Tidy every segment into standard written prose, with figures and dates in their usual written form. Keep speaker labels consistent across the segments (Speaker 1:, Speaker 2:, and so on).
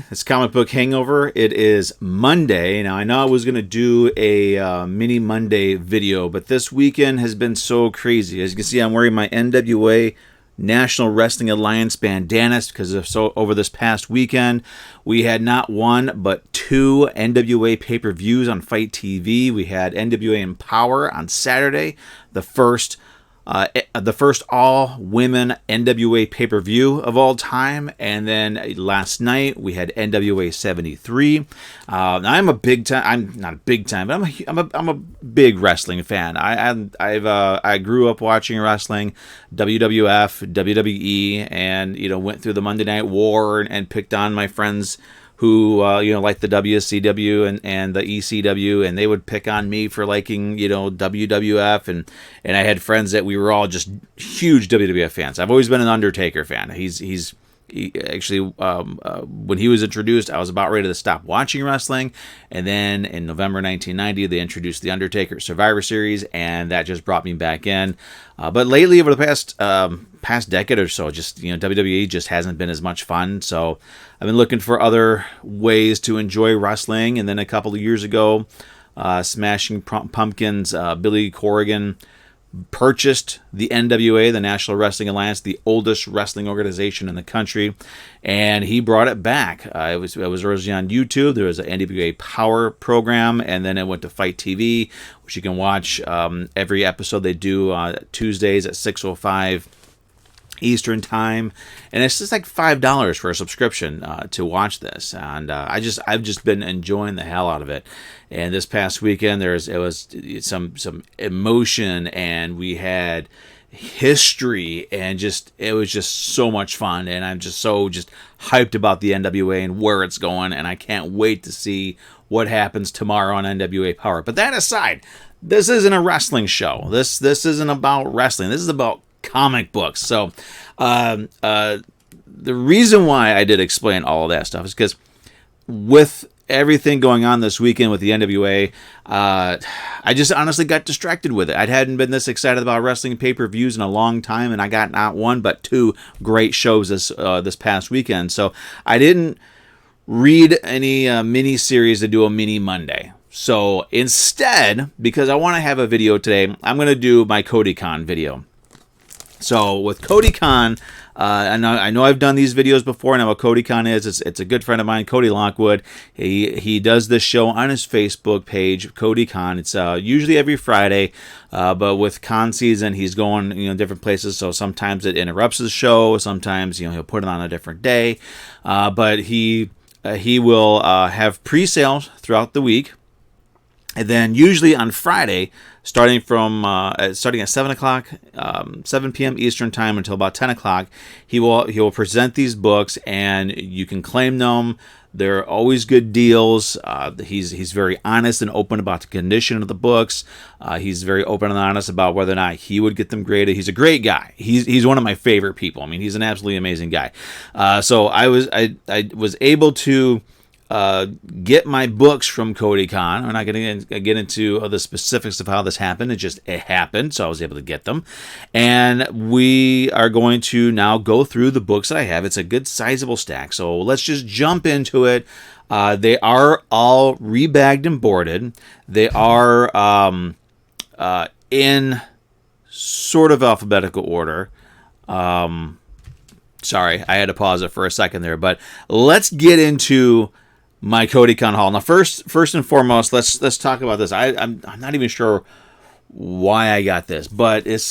Speaker 1: It's Comic Book Hangover. It is Monday. Now, I know I was going to do a mini Monday video, but this weekend has been so crazy. As you can see, I'm wearing my NWA National Wrestling Alliance bandanas because over this past weekend, we had not one, but two NWA pay-per-views on Fight TV. We had NWA Empower on Saturday, the first all-women NWA pay-per-view of all time, and then last night we had NWA 73. Now I'm not a big time, but I'm a big wrestling fan. I grew up watching wrestling, WWF, WWE, and went through the Monday Night War and picked on my friends who like the WCW and the ECW, and they would pick on me for liking WWF, and I had friends that we were all just huge WWF fans. I've always been an Undertaker fan. He actually, when he was introduced, I was about ready to stop watching wrestling, and then in November 1990 they introduced the Undertaker Survivor Series, and that just brought me back in. But lately, over the past decade or so, just WWE just hasn't been as much fun. So I've been looking for other ways to enjoy wrestling, and then a couple of years ago, Smashing Pumpkins, Billy Corrigan purchased the NWA, the National Wrestling Alliance, the oldest wrestling organization in the country, and he brought it back. It was originally on YouTube. There was an NWA Power program, and then it went to Fight TV, which you can watch every episode they do Tuesdays at 6:05 Eastern Time, and it's just like $5 for a subscription to watch this, and I've just been enjoying the hell out of it. And this past weekend it was some emotion, and we had history, and it was just so much fun, and I'm just hyped about the NWA and where it's going, and I can't wait to see what happens tomorrow on NWA Power. But that aside, this isn't a wrestling show. This isn't about wrestling. This is about comic books. So the reason why I did explain all of that stuff is because with everything going on this weekend with the NWA, I just honestly got distracted with it. I hadn't been this excited about wrestling pay-per-views in a long time, and I got not one but two great shows this past weekend. So I didn't read any mini series to do a mini Monday. So instead, because I want to have a video today, I'm going to do my CodyCon video. So with CodyCon, I know I've done these videos before, and I know what CodyCon is. It's a good friend of mine, Cody Lockwood. He does this show on his Facebook page, CodyCon. It's usually every Friday, but with con season, he's going different places. So sometimes it interrupts the show. Sometimes he'll put it on a different day. But he will have pre-sales throughout the week. And then usually on Friday, starting at 7 o'clock, 7 p.m. Eastern time until about 10 o'clock, he will present these books, and you can claim them. They're always good deals. He's very honest and open about the condition of the books. He's very open and honest about whether or not he would get them graded. He's a great guy. He's one of my favorite people. I mean, he's an absolutely amazing guy. So I was able to get my books from CodyCon. We're not going to get into the specifics of how this happened. It happened, so I was able to get them. And we are going to now go through the books that I have. It's a good sizable stack, so let's just jump into it. They are all rebagged and boarded. They are in sort of alphabetical order. Sorry, I had to pause it for a second there, but let's get into my CodyCon haul. Now, first and foremost, let's talk about this. I'm not even sure why I got this, but it's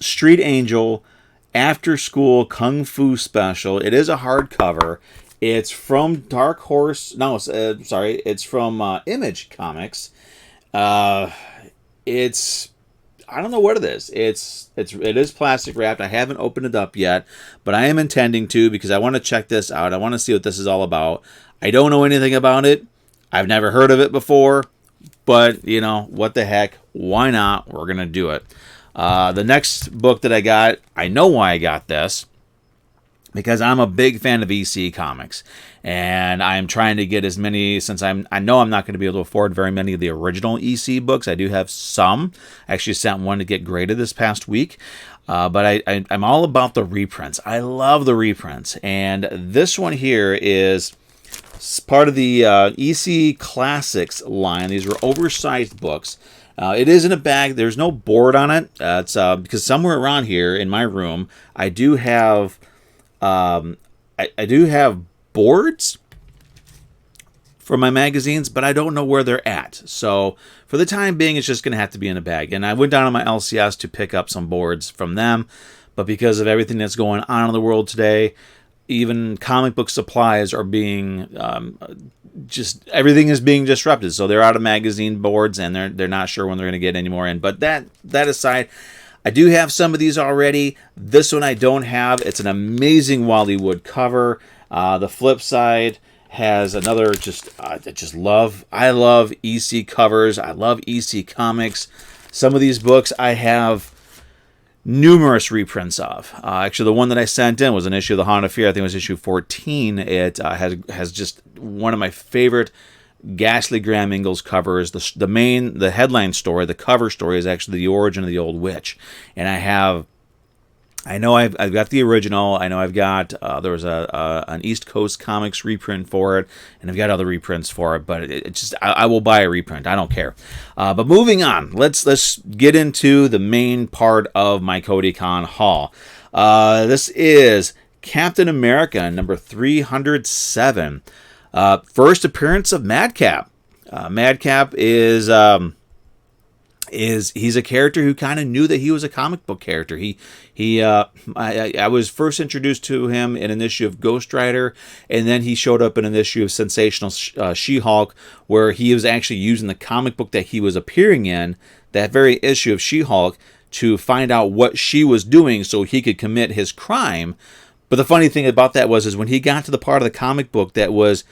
Speaker 1: Street Angel After School Kung Fu Special. It is a hardcover. It's from Dark Horse. No, it's from Image Comics. It's I don't know what it is. It is plastic wrapped. I haven't opened it up yet, but I am intending to because I want to check this out. I want to see what this is all about. I don't know anything about it. I've never heard of it before, but what the heck? Why not? We're gonna do it. The next book that I got, I know why I got this. Because I'm a big fan of EC Comics, and I'm trying to get as many, since I know I'm not going to be able to afford very many of the original EC books. I do have some. I actually sent one to get graded this past week, but I'm all about the reprints. I love the reprints, and this one here is It's part of the EC Classics line. These were oversized books. It is in a bag. There's no board on it. It's because somewhere around here in my room, I do have I do have boards for my magazines, but I don't know where they're at. So for the time being, it's just going to have to be in a bag. And I went down to my LCS to pick up some boards from them, but because of everything that's going on in the world today, even comic book supplies are being just everything is being disrupted. So they're out of magazine boards, and they're not sure when they're going to get any more in. But that aside, I do have some of these already. This one I don't have. It's an amazing Wally Wood cover. The flip side has another I love EC covers. I love EC comics. Some of these books I have numerous reprints of. Actually, the one that I sent in was an issue of the Haunted Fear. I think it was issue 14. It has just one of my favorite Ghastly Graham Ingalls covers. The headline story, the cover story, is actually the origin of the Old Witch. And I've got the original. I know I've got there was an East Coast Comics reprint for it, and I've got other reprints for it. But I will buy a reprint. I don't care. But moving on, let's get into the main part of my CodyCon haul. This is Captain America number 307. First appearance of Madcap. Madcap is he's a character who kind of knew that he was a comic book character. I was first introduced to him in an issue of Ghost Rider, and then he showed up in an issue of Sensational She-Hulk, where he was actually using the comic book that he was appearing in, that very issue of She-Hulk, to find out what she was doing so he could commit his crime. But the funny thing about that is when he got to the part of the comic book that was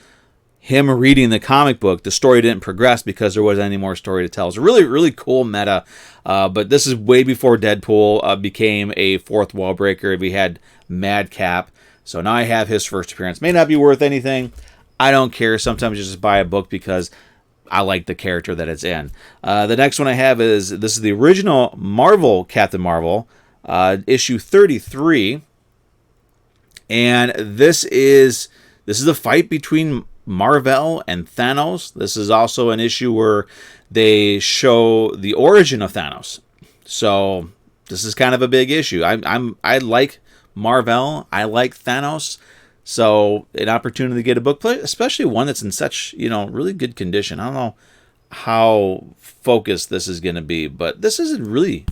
Speaker 1: him reading the comic book, the story didn't progress because there wasn't any more story to tell. It's a really, really cool meta. But this is way before Deadpool became a fourth wall breaker. We had Madcap. So now I have his first appearance. May not be worth anything. I don't care. Sometimes you just buy a book because I like the character that it's in. The next one I have this is the original Marvel Captain Marvel, issue 33. And this is a fight between Marvel and Thanos. This is also an issue where they show the origin of Thanos. So this is kind of a big issue. I like Marvel. I like Thanos. So an opportunity to get a book, especially one that's in such really good condition. I don't know how focused this is going to be, but this is in really,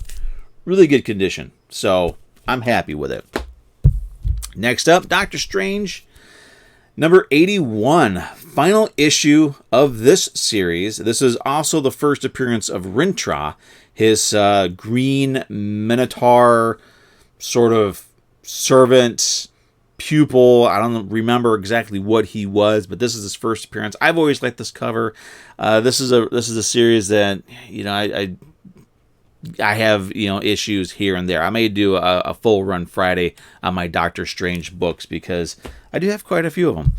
Speaker 1: really good condition. So I'm happy with it. Next up, Doctor Strange. Number 81, final issue of this series. This is also the first appearance of Rintrah, his green minotaur sort of servant, pupil. I don't remember exactly what he was, but this is his first appearance. I've always liked this cover. This is a series that I have issues here and there. I may do a full run Friday on my Doctor Strange books because I do have quite a few of them.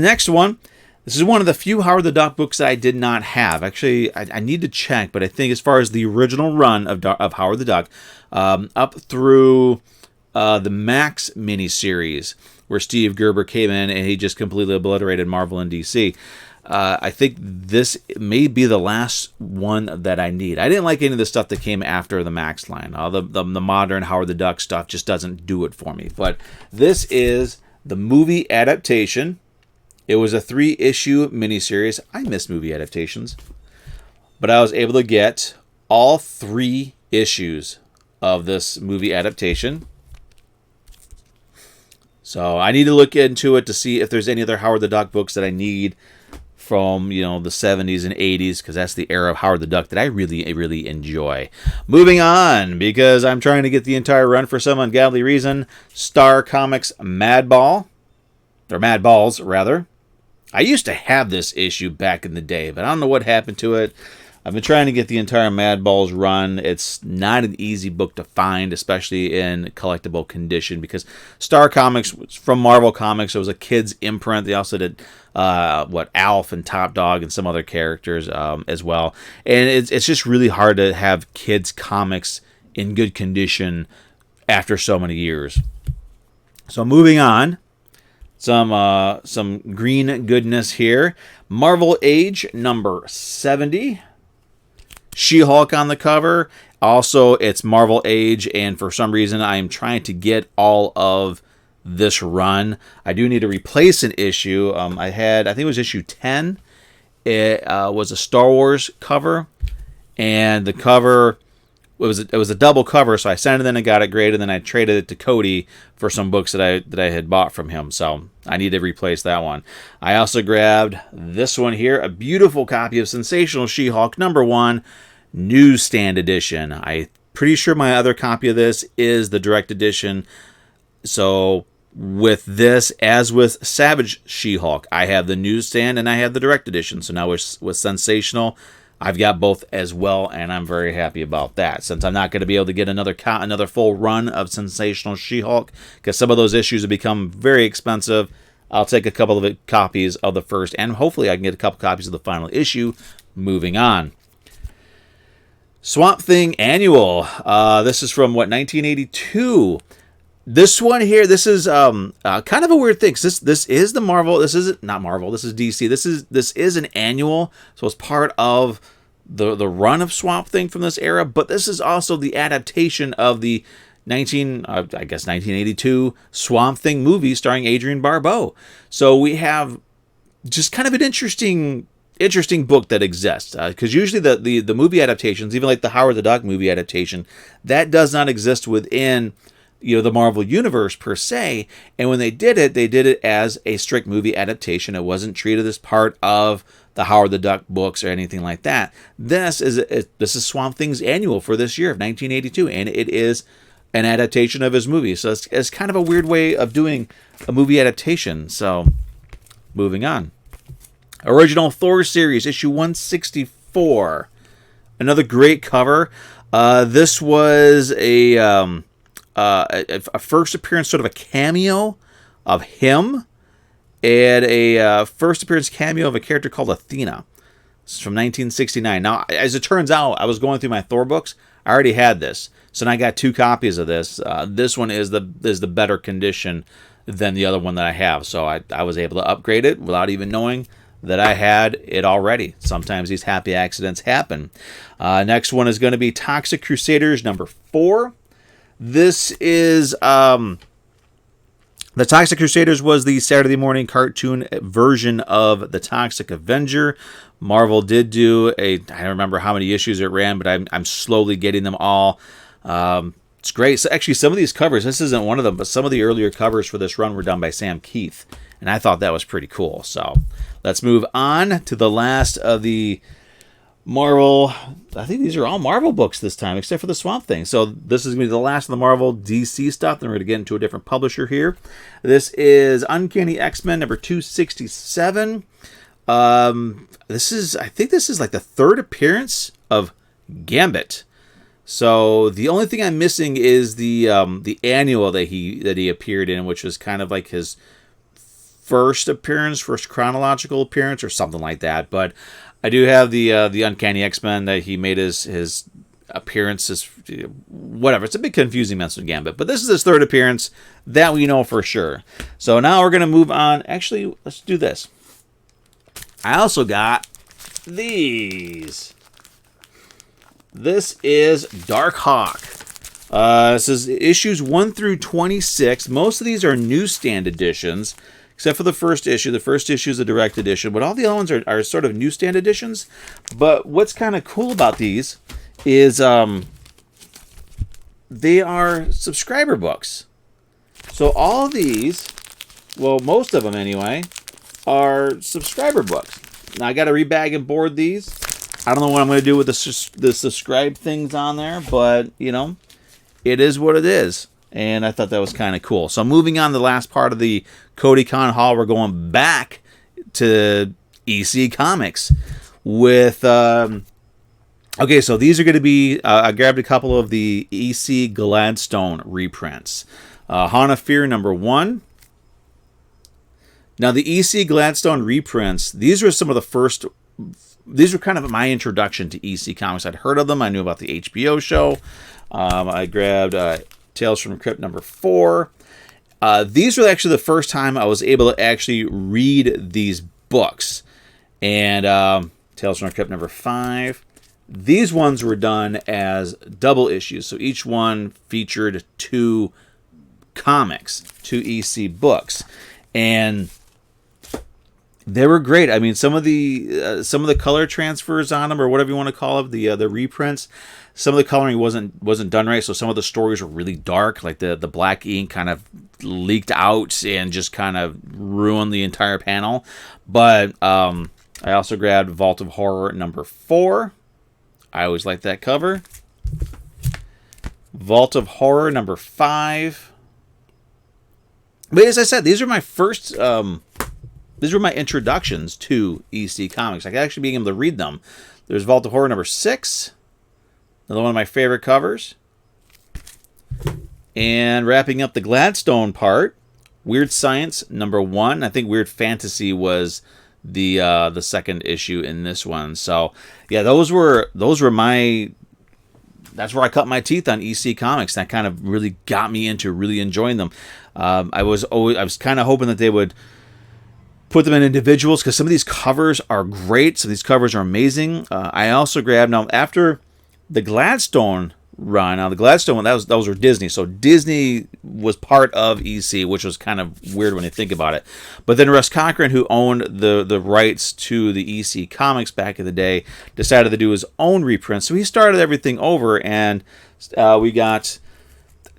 Speaker 1: Next one. This is one of the few Howard the Duck books that I did not have. Actually, I need to check, but I think as far as the original run of Howard the Duck, up through the Max miniseries, where Steve Gerber came in and he just completely obliterated Marvel and DC. I think this may be the last one that I need. I didn't like any of the stuff that came after the Max line. The modern Howard the Duck stuff just doesn't do it for me. But this is the movie adaptation. It was a 3-issue miniseries. I miss movie adaptations. But I was able to get all 3 issues of this movie adaptation. So I need to look into it to see if there's any other Howard the Duck books that I need from the 70s and 80s, because that's the era of Howard the Duck that I really, really enjoy. Moving on, because I'm trying to get the entire run for some ungodly reason. Star Comics Madball, or Madballs rather. I used to have this issue back in the day, but I don't know what happened to it. I've been trying to get the entire Madballs run. It's not an easy book to find, especially in collectible condition, because Star Comics was from Marvel Comics. It was a kid's imprint. They also did Alf and Top Dog and some other characters as well. And it's just really hard to have kids' comics in good condition after so many years. So moving on, Some green goodness here. Marvel Age number 70. She-Hulk on the cover. Also, it's Marvel Age, and for some reason, I am trying to get all of this run. I do need to replace an issue. I think it was issue 10. It was a Star Wars cover, and the cover it was a double cover. So I sent it in and got it graded, and then I traded it to Cody for some books that I had bought from him. So I need to replace that one. I also grabbed this one here, a beautiful copy of Sensational She-Hulk #1 newsstand edition. I'm pretty sure my other copy of this is the direct edition. So with this, as with Savage She-Hulk, I have the newsstand and I have the direct edition. So now with Sensational, I've got both as well, and I'm very happy about that. Since I'm not going to be able to get another full run of Sensational She-Hulk, because some of those issues have become very expensive, I'll take a couple of copies of the first, and hopefully I can get a couple copies of the final issue. Moving on. Swamp Thing Annual. This is from, 1982. This one here, this is kind of a weird thing. This is the Marvel. This is not Marvel. This is DC. This is an annual, so it's part of the run of Swamp Thing from this era. But this is also the adaptation of the 1982 Swamp Thing movie starring Adrienne Barbeau. So we have just kind of an interesting book that exists, because usually the movie adaptations, even like the Howard the Duck movie adaptation, that does not exist within the Marvel Universe per se. And when they did it as a strict movie adaptation. It wasn't treated as part of the Howard the Duck books or anything like that. This is Swamp Thing's annual for this year of 1982, and it is an adaptation of his movie. So it's kind of a weird way of doing a movie adaptation. So moving on. Original Thor series, issue 164. Another great cover. This was a first appearance, sort of a cameo of him, and a first appearance cameo of a character called Athena. This is from 1969. Now, as it turns out, I was going through my Thor books. I already had this, so now I got 2 copies of this. This one is the better condition than the other one that I have, so I was able to upgrade it without even knowing that I had it already. Sometimes these happy accidents happen. Next one is going to be Toxic Crusaders #4. This is the Toxic Crusaders was the Saturday morning cartoon version of the Toxic Avenger. Marvel did do I don't remember how many issues it ran, but I'm slowly getting them all. It's great. So actually, some of these covers, this isn't one of them, but some of the earlier covers for this run were done by Sam Keith, and I thought that was pretty cool. So let's move on to the last of the Marvel. I think these are all Marvel books this time, except for the Swamp Thing. So this is going to be the last of the Marvel DC stuff. Then we're going to get into a different publisher here. This is Uncanny X-Men number 267. I think this is like the 3rd appearance of Gambit. So the only thing I'm missing is the annual that he appeared in, which was kind of like his first chronological appearance or something like that. But I do have the Uncanny X-Men that he made his appearances, whatever. It's a bit confusing mess with Gambit, but this is his 3rd appearance that we know for sure. So now we're going to move on. Actually, let's do this. I also got these. This is Darkhawk. This is issues 1 through 26. Most of these are newsstand editions, except for the first issue. The first issue is a direct edition, but all the other ones are sort of newsstand editions. But what's kind of cool about these is they are subscriber books. So all these, well, most of them anyway, are subscriber books. Now I got to rebag and board these. I don't know what I'm going to do with the subscribe things on there, but, it is what it is. And I thought that was kind of cool. So moving on to the last part of the CodyCon haul, we're going back to EC Comics with... okay, so these are going to be... I grabbed a couple of the EC Gladstone reprints. Hana Fear #1. Now, the EC Gladstone reprints, these were some of the first... These were kind of my introduction to EC Comics. I'd heard of them. I knew about the HBO show. I grabbed Tales from Crypt #4. These were actually the first time I was able to actually read these books. And Tales from the Crypt number 5. These ones were done as double issues. So each one featured 2 comics, 2 EC books. And they were great. I mean, some of the color transfers on them, or whatever you want to call it, the reprints, some of the coloring wasn't done right. So some of the stories were really dark, like the black ink kind of leaked out and just kind of ruined the entire panel. But I also grabbed Vault of Horror number 4. I always like that cover. Vault of Horror number 5. But as I said, these are my first. These were my introductions to EC Comics. Like actually being able to read them. There's Vault of Horror number 6. Another one of my favorite covers. And wrapping up the Gladstone part, Weird Science number 1. I think Weird Fantasy was the second issue in this one. So yeah, those were my. That's where I cut my teeth on EC Comics. That kind of really got me into really enjoying them. I was kind of hoping that they would put them in individuals, because some of these covers are great. Some of these covers are amazing. I also grabbed, now after the Gladstone run, now the Gladstone one, those were Disney. So Disney was part of EC, which was kind of weird when you think about it. But then Russ Cochran, who owned the rights to the EC Comics back in the day, decided to do his own reprint. So he started everything over, and we got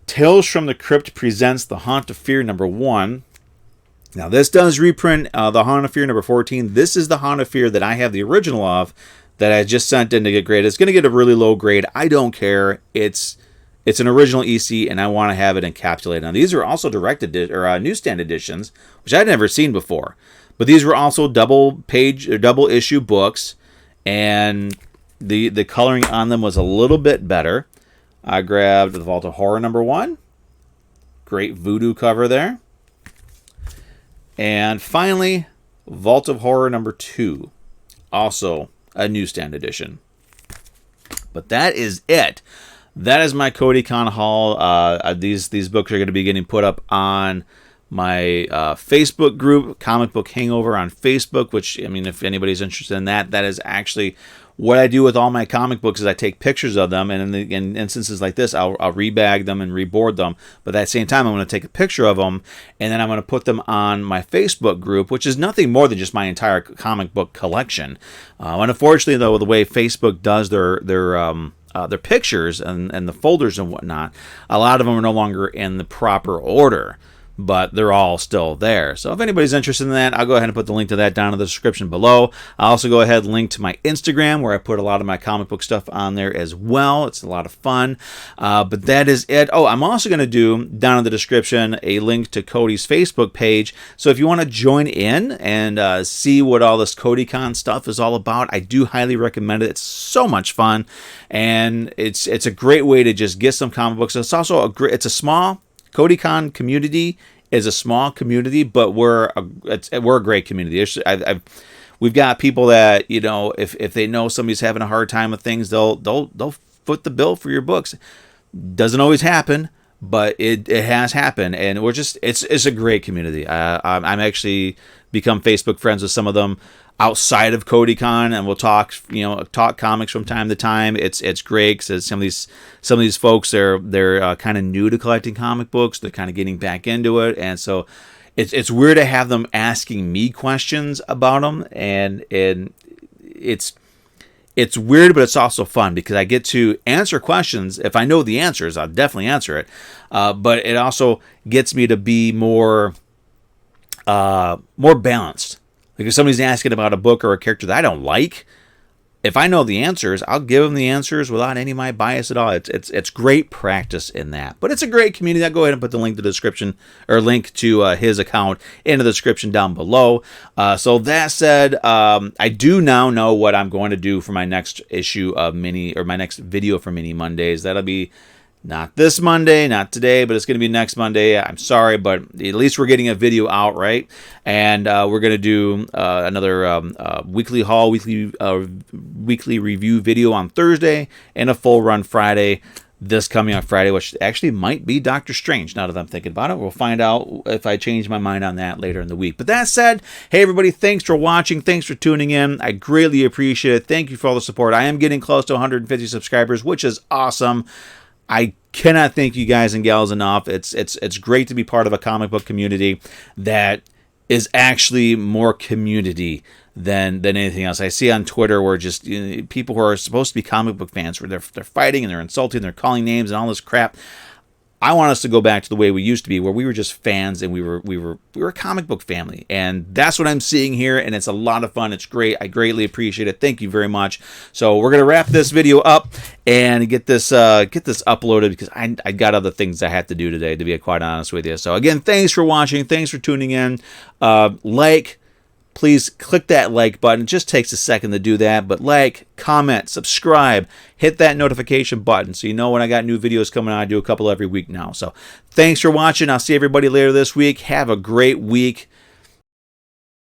Speaker 1: Tales from the Crypt presents The Haunt of Fear number 1. Now, this does reprint The Haunt of Fear number 14. This is The Haunt of Fear that I have the original of, that I just sent in to get graded. It's going to get a really low grade. I don't care. It's an original EC, and I want to have it encapsulated. Now, these are also newsstand editions, which I'd never seen before. But these were also double issue books, and the coloring on them was a little bit better. I grabbed The Vault of Horror number 1. Great voodoo cover there. And finally, Vault of Horror number 2. Also a newsstand edition. But that is it. That is my CodyCon haul. These books are going to be getting put up on my Facebook group, Comic Book Hangover on Facebook, which, I mean, if anybody's interested in that, that is actually what I do with all my comic books. Is I take pictures of them, and in instances like this, I'll rebag them and reboard them. But at the same time, I'm going to take a picture of them, and then I'm going to put them on my Facebook group, which is nothing more than just my entire comic book collection. And unfortunately, though, the way Facebook does their pictures and the folders and whatnot, a lot of them are no longer in the proper order, but they're all still there. So if anybody's interested in that, I'll go ahead and put the link to that down in the description below. I'll also go ahead and link to my Instagram, where I put a lot of my comic book stuff on there as well. It's a lot of fun. But that is it. Oh, I'm also going to do down in the description a link to Cody's Facebook page. So if you want to join in and see what all this CodyCon stuff is all about, I do highly recommend it. It's so much fun, and it's a great way to just get some comic books. It's also it's a small CodyCon community is a small community, but we're a great community. We've got people that, you know, if they know somebody's having a hard time with things, they'll foot the bill for your books. Doesn't always happen, but it has happened, and it's a great community. I'm actually become Facebook friends with some of them outside of CodyCon, and we'll talk comics from time to time. It's great because some of these folks, they're kind of new to collecting comic books. They're kind of getting back into it, and so it's weird to have them asking me questions about them, and it's weird, but it's also fun because I get to answer questions. If I know the answers, I'll definitely answer it. But it also gets me to be more balanced. Like if somebody's asking about a book or a character that I don't like, if I know the answers, I'll give them the answers without any of my bias at all. It's great practice in that. But it's a great community. I'll go ahead and put the link to the description, or link to his account in the description down below. So that said, I do now know what I'm going to do for my next issue of my next video for Mini Mondays. That'll be not this Monday, not today, but it's going to be next Monday. I'm sorry, but at least we're getting a video out, right? And we're going to do another weekly haul, weekly review video on Thursday, and a full run Friday. this coming on Friday, which actually might be Doctor Strange, now that I'm thinking about it. We'll find out if I change my mind on that later in the week. But that said, hey everybody, thanks for watching. Thanks for tuning in. I greatly appreciate it. Thank you for all the support. I am getting close to 150 subscribers, which is awesome. I cannot thank you guys and gals enough. It's great to be part of a comic book community that is actually more community than anything else. I see on Twitter where just people who are supposed to be comic book fans, where they're fighting and they're insulting, they're calling names and all this crap. I want us to go back to the way we used to be, where we were just fans and we were a comic book family, and that's what I'm seeing here, and it's a lot of fun. It's great. I greatly appreciate it. Thank you very much. So we're gonna wrap this video up and get this uploaded, because I got other things I have to do today, to be quite honest with you. So again, thanks for watching. Thanks for tuning in. Please click that like button. It just takes a second to do that. But like, comment, subscribe, hit that notification button so you know when I got new videos coming out. I do a couple every week now. So thanks for watching. I'll see everybody later this week. Have a great week.